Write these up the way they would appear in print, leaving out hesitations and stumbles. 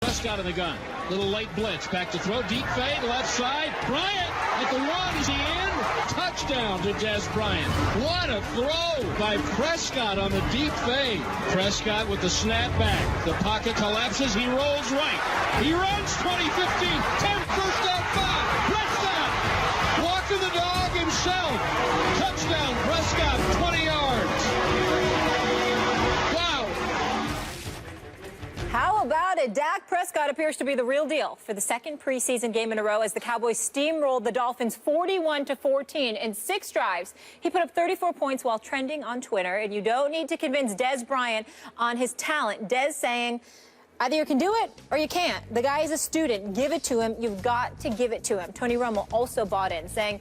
Prescott in the gun. Little late blitz. Back to throw. Deep fade. Left side. Bryant at the one. Is he in? Touchdown to Des Bryant. What a throw by Prescott on the deep fade. Prescott with the snap back. The pocket collapses. He rolls right. He runs 20, 15, 10, first down, 5. Prescott. Walking the dog himself. Touchdown Prescott. 20 yards. How about it? Dak Prescott appears to be the real deal for the second preseason game in a row as the Cowboys steamrolled the Dolphins 41-14 in 6 drives. He put up 34 points while trending on Twitter, and you don't need to convince Des Bryant on his talent. Des saying, either you can do it or you can't. The guy is a student. Give it to him. You've got to give it to him. Tony Romo also bought in, saying,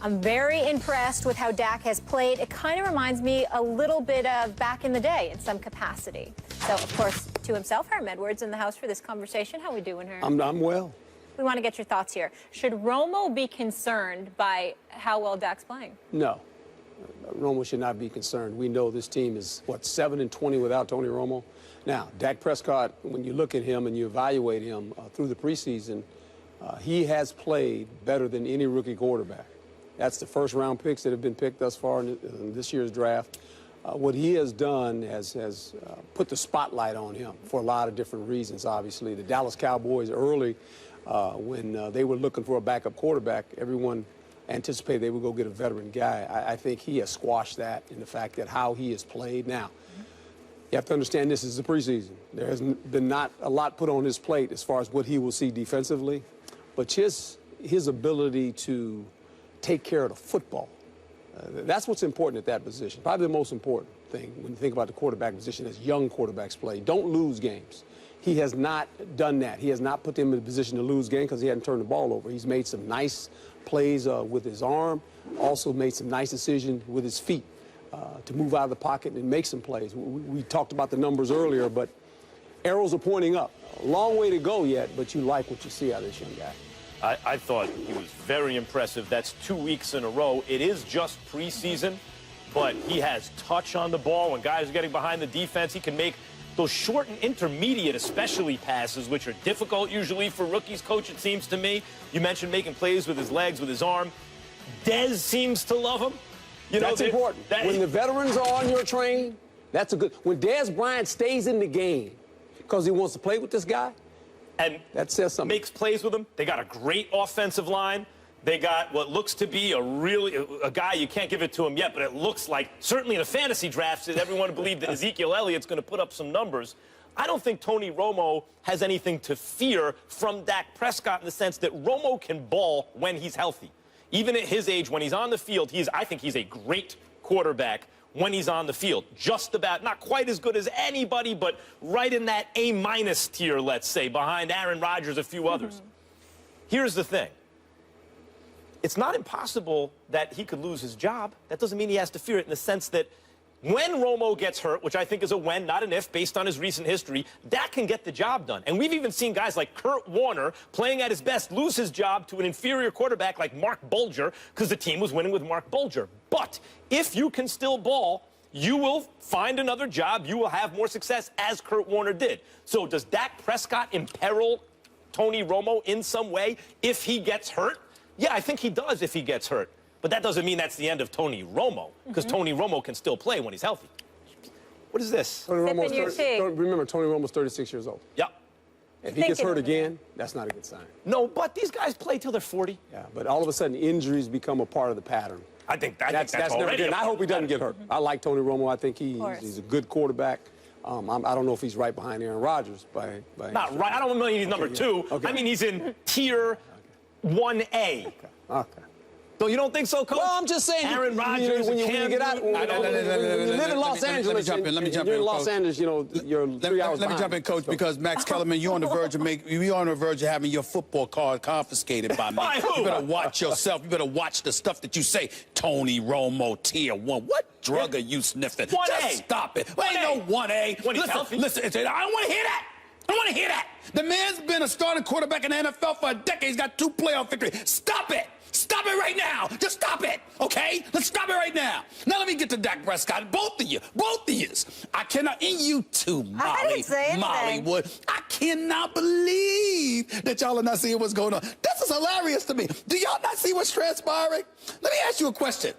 I'm very impressed with how Dak has played. It kind of reminds me a little bit of back in the day in some capacity. So, of course, to himself, Herm Edwards in the house for this conversation. How we doing, Herm? I'm well. We want to get your thoughts here. Should Romo be concerned by how well Dak's playing? No. Romo should not be concerned. We know this team is, what, 7-20 without Tony Romo? Now, Dak Prescott, when you look at him and you evaluate him through the preseason, he has played better than any rookie quarterback. That's the first-round picks that have been picked thus far in this year's draft. What he has done has put the spotlight on him for a lot of different reasons, obviously. The Dallas Cowboys early, when they were looking for a backup quarterback, everyone anticipated they would go get a veteran guy. I think he has squashed that in the fact that how he has played. Now, you have to understand this is the preseason. There has been not a lot put on his plate as far as what he will see defensively, but his ability to take care of the football. That's what's important at that position. Probably the most important thing when you think about the quarterback position as young quarterbacks play. Don't lose games. He has not done that. He has not put them in a position to lose games because he hadn't turned the ball over. He's made some nice plays with his arm, also made some nice decisions with his feet to move out of the pocket and make some plays. We talked about the numbers earlier, but arrows are pointing up. A long way to go yet, but you like what you see out of this young guy. I thought he was very impressive. That's 2 weeks in a row. It is just preseason, but he has touch on the ball. When guys are getting behind the defense, he can make those short and intermediate, especially passes, which are difficult usually for rookies, coach, it seems to me. You mentioned making plays with his legs, with his arm. Dez seems to love him. You know, that's important. When the veterans are on your train, that's a good. When Des Bryant stays in the game because he wants to play with this guy, and that says something. Makes plays with them. They got a great offensive line. They got what looks to be a guy, you can't give it to him yet, but it looks like, certainly in a fantasy draft, everyone believed that Ezekiel Elliott's going to put up some numbers. I don't think Tony Romo has anything to fear from Dak Prescott in the sense that Romo can ball when he's healthy. Even at his age, when he's on the field, I think he's a great quarterback when he's on the field. Just about, not quite as good as anybody, but right in that A- tier, let's say, behind Aaron Rodgers, a few others. Here's the thing. It's not impossible that he could lose his job. That doesn't mean he has to fear it in the sense that when Romo gets hurt, which I think is a when, not an if, based on his recent history, Dak can get the job done. And we've even seen guys like Kurt Warner, playing at his best, lose his job to an inferior quarterback like Mark Bulger because the team was winning with Mark Bulger. But if you can still ball, you will find another job. You will have more success, as Kurt Warner did. So does Dak Prescott imperil Tony Romo in some way if he gets hurt? Yeah, I think he does if he gets hurt. But that doesn't mean that's the end of Tony Romo, because Tony Romo can still play when he's healthy. What is this? Remember, Tony Romo's 36 years old. Yeah. If he gets hurt again, that's not a good sign. No, but these guys play till they're 40. Yeah, but all of a sudden, injuries become a part of the pattern. I think that's never good. I hope he doesn't get hurt. I like Tony Romo. I think he's a good quarterback. I don't know if he's right behind Aaron Rodgers. Not right. I don't mean he's number 2. Okay. I mean he's in tier 1A. Okay. So you don't think so, Coach? Well, I'm just saying. Aaron Rodgers, when you get out, when you live in Los Angeles, let me jump in, you're in Los Angeles, you know, you're 3 hours Let me jump in, Coach, because Max Kellerman, you're on the verge of having your football card confiscated by me. By who? You better watch yourself. You better watch the stuff that you say. Tony Romo, tier 1. What drug are you sniffing? 1A. Just stop it. 1A. Ain't no 1A. When he's healthy. Listen, I don't want to hear that. I don't want to hear that. The man's been a starting quarterback in the NFL for a decade. He's got 2 playoff victories. Stop it. Stop stop it right now. Just stop it, okay? Let's stop it right now. Now let me get to Dak Prescott. Both of you. I cannot, and you too, Molly Wood. I cannot believe that y'all are not seeing what's going on. This is hilarious to me. Do y'all not see what's transpiring? Let me ask you a question.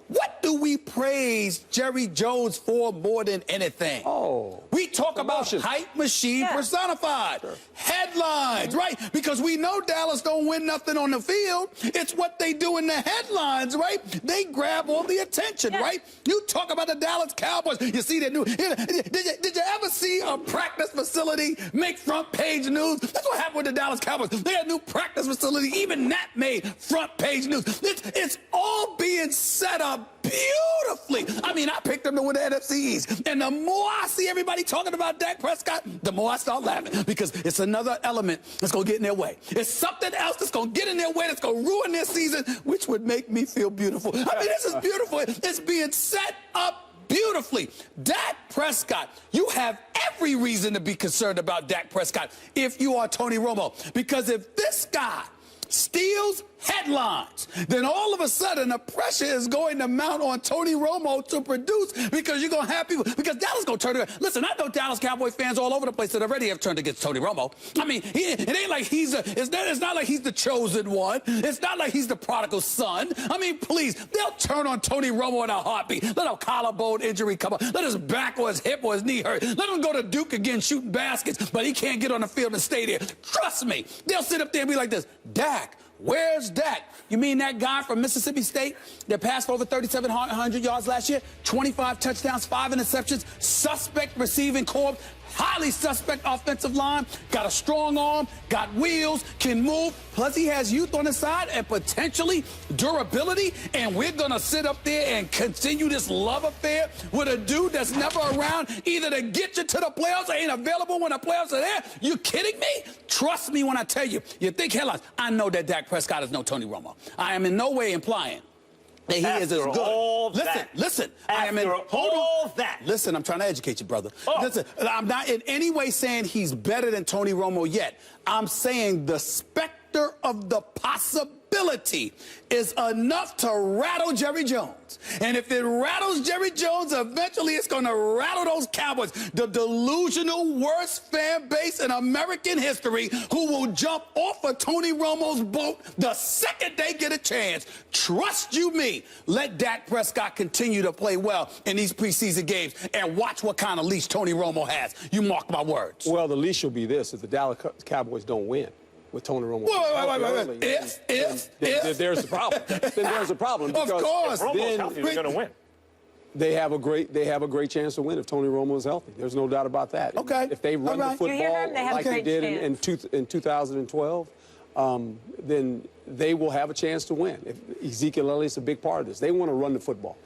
What do we praise Jerry Jones for more than anything? Oh, we talk promotion. about hype machine personified. Sure. Headlines, right? Because we know Dallas don't win nothing on the field. It's what they do in the headlines, right? They grab all the attention, right? You talk about the Dallas Cowboys. You see that new. Did you ever see a practice facility make front page news? That's what happened with the Dallas Cowboys. They had a new practice facility. Even that made front page news. It's all being set up beautifully. I mean, I picked them to win the NFC East. And the more I see everybody talking about Dak Prescott, the more I start laughing because it's another element that's going to get in their way. It's something else that's going to get in their way that's going to ruin their season, which would make me feel beautiful. I mean, this is beautiful. It's being set up beautifully. Dak Prescott, you have every reason to be concerned about Dak Prescott if you are Tony Romo. Because if this guy steals headlines, then all of a sudden the pressure is going to mount on Tony Romo to produce because you're going to have people, because Dallas going to turn around. Listen, I know Dallas Cowboy fans all over the place that already have turned against Tony Romo. I mean, it ain't like it's not like he's the chosen one. It's not like he's the prodigal son. I mean, please, they'll turn on Tony Romo in a heartbeat. Let a collarbone injury come up. Let his back or his hip or his knee hurt. Let him go to Duke again shooting baskets, but he can't get on the field and stay there. Trust me, they'll sit up there and be like this, Dak, where's Dak? You mean that guy from Mississippi State that passed for over 3,700 yards last year? 25 touchdowns, 5 interceptions, suspect receiving corps, highly suspect offensive line, got a strong arm, got wheels, can move, plus he has youth on his side and potentially durability, and we're going to sit up there and continue this love affair with a dude that's never around either to get you to the playoffs or ain't available when the playoffs are there? You kidding me? Trust me when I tell you. You think headlines. I know that Dak Prescott is no Tony Romo. I am in no way implying that he is as good. Listen. I am in all that. Listen, I'm trying to educate you, brother. Listen, I'm not in any way saying he's better than Tony Romo yet. I'm saying the specter of the possibility is enough to rattle Jerry Jones. And if it rattles Jerry Jones, eventually it's going to rattle those Cowboys, the delusional worst fan base in American history, who will jump off of Tony Romo's boat the second they get a chance. Trust you me, let Dak Prescott continue to play well in these preseason games and watch what kind of leash Tony Romo has. You mark my words. Well, the leash will be this: if the Dallas Cowboys don't win with Tony Romo, if there's a problem. Then there's a problem. Of course. If Romo's healthy, they're going to win. They have a great chance to win if Tony Romo is healthy. There's no doubt about that. Okay. If they run the football like they did in 2012, then they will have a chance to win. Ezekiel Elliott's a big part of this. They want to run the football.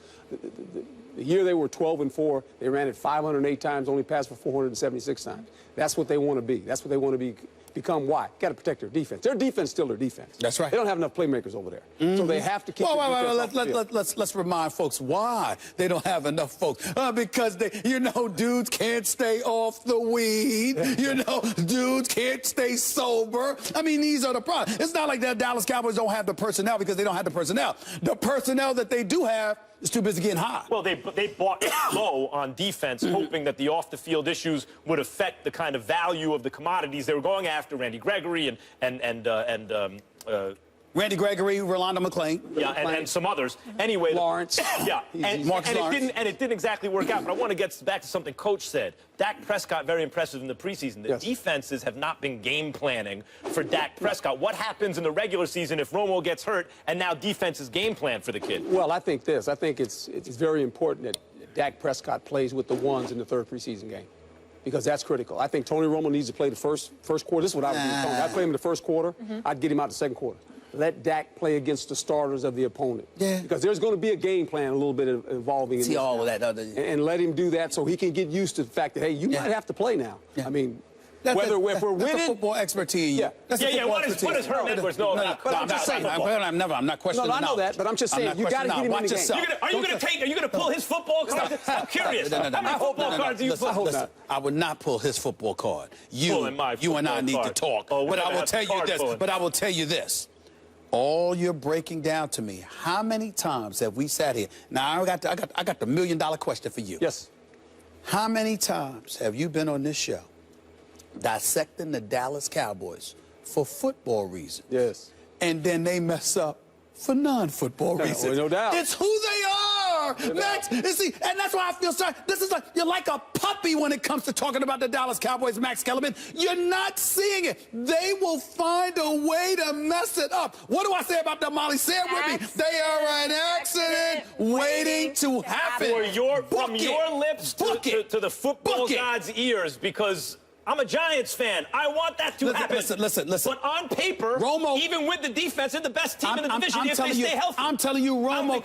The year they were 12-4, they ran it 508 times, only passed for 476 times. That's what they want to be. That's what they want to become. Why? Got to protect their defense. Their defense still their defense. That's right. They don't have enough playmakers over there, so they have to keep. Let's remind folks why they don't have enough folks. Because dudes can't stay off the weed. Dudes can't stay sober. I mean, these are the problems. It's not like the Dallas Cowboys don't have the personnel because they don't have the personnel. The personnel that they do have is too busy getting high. Well, they bought low on defense, hoping that the off-the-field issues would affect the kind of value of the commodities they were going after, Randy Gregory Randy Gregory, Rolando McClain. Yeah, and some others. Anyway, Lawrence. Yeah, and it didn't exactly work out. But I want to get back to something Coach said. Dak Prescott, very impressive in the preseason. The defenses have not been game planning for Dak Prescott. What happens in the regular season if Romo gets hurt and now defense is game plan for the kid? Well, I think it's very important that Dak Prescott plays with the ones in the third preseason game, because that's critical. I think Tony Romo needs to play the first quarter. This is what I would do with Tony. I'd play him in the first quarter. I'd get him out the second quarter. Let Dak play against the starters of the opponent. Yeah. Because there's going to be a game plan a little bit involving See all of that. And let him do that so he can get used to the fact that, hey, you might have to play now. Yeah. I mean, if we're winning. That's football expertity. Yeah. What does Herm Edwards know about? But I'm just saying. I'm not questioning. No, I know that, but I'm just saying, you got to get him in the game. Are you going to pull his football card? I'm curious. How many football cards do you pull? Listen, I would not pull his football card. You and I need to talk. But I will tell you this. all you're breaking down to me, how many times have we sat here? Now, I got the $1 million question for you. Yes. How many times have you been on this show dissecting the Dallas Cowboys for football reasons? Yes. And then they mess up for non-football reasons. No doubt. It's who they are, Max. You see, and that's why I feel sorry. This is like, you're like a puppy when it comes to talking about the Dallas Cowboys, Max Kellerman. You're not seeing it. They will find a way to mess it up. What do I say about them, Molly? Say it with me. They are an accident waiting to happen. From your lips to the football god's ears, because I'm a Giants fan. I want that to happen. Listen. But on paper, Romo, even with the defense, they're the best team in the division if they stay healthy. I'm telling you, Romo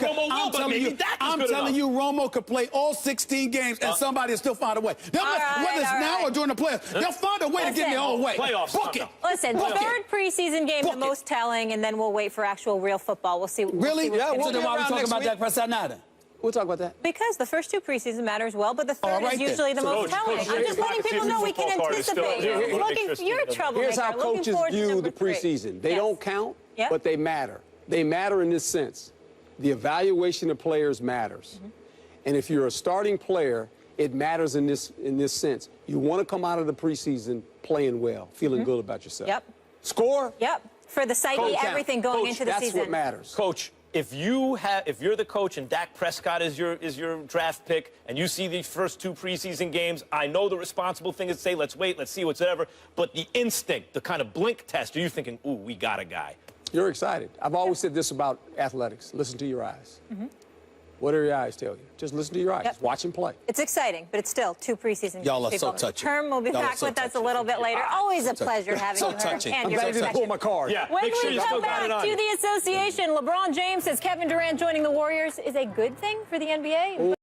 could play all 16 games and somebody will still find a way. Whether it's now or during the playoffs, they'll find a way to get in their own way. Playoffs. Book it. Listen, third preseason game, the most telling, and then we'll wait for actual real football. We'll see. Really? Yeah, So then why are we talking about Dak Prescott now then? We'll talk about that. Because the first two preseason matter as well, but the third is usually the most telling. I'm just letting people know we can anticipate. You're a troublemaker. Here's how coaches view the preseason. They don't count, but they matter. They matter in this sense. The evaluation of players matters. And if you're a starting player, it matters in this sense. You want to come out of the preseason playing well, feeling good about yourself. Yep. Score? Yep. For the psyche, everything going into the season. That's what matters. Coach, if you're the coach and Dak Prescott is your draft pick and you see these first two preseason games, I know the responsible thing is to say, let's wait, let's see whatever, but the instinct, the kind of blink test, are you thinking, ooh, we got a guy? You're excited. I've always said this about athletics. Listen to your eyes. What do your eyes tell you? Just listen to your eyes. Watch him play. It's exciting, but it's still two preseason games. Y'all are so touchy. Herm will be back with us a little bit later. Always a pleasure having you, Herm. And I'm your glad you didn't pull my card. Yeah, when make sure we you come still got back it on to you. the association, LeBron James says Kevin Durant joining the Warriors is a good thing for the NBA.